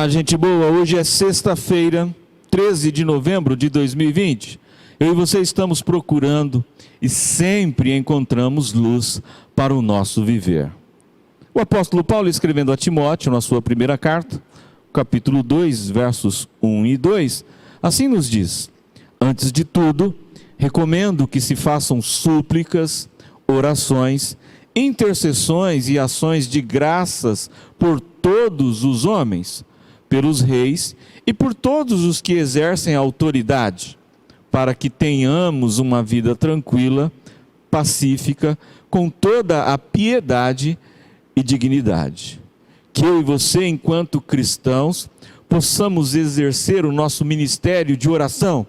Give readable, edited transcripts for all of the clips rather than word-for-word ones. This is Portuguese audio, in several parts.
Olá, gente boa. Hoje é sexta-feira, 13 de novembro de 2020. Eu e você estamos procurando e sempre encontramos luz para o nosso viver. O apóstolo Paulo, escrevendo a Timóteo, na sua primeira carta, capítulo 2, versos 1 e 2, assim nos diz: antes de tudo, recomendo que se façam súplicas, orações, intercessões e ações de graças por todos os homens, pelos reis e por todos os que exercem autoridade, para que tenhamos uma vida tranquila, pacífica, com toda a piedade e dignidade. Que eu e você, enquanto cristãos, possamos exercer o nosso ministério de oração,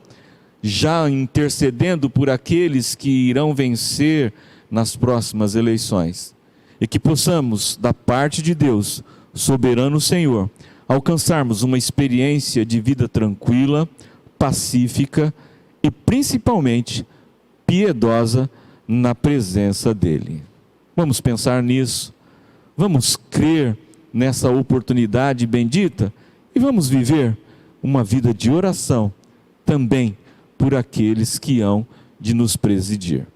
já intercedendo por aqueles que irão vencer nas próximas eleições. E que possamos, da parte de Deus, soberano Senhor, alcançarmos uma experiência de vida tranquila, pacífica e principalmente piedosa na presença dEle. Vamos pensar nisso, vamos crer nessa oportunidade bendita e vamos viver uma vida de oração também por aqueles que hão de nos presidir.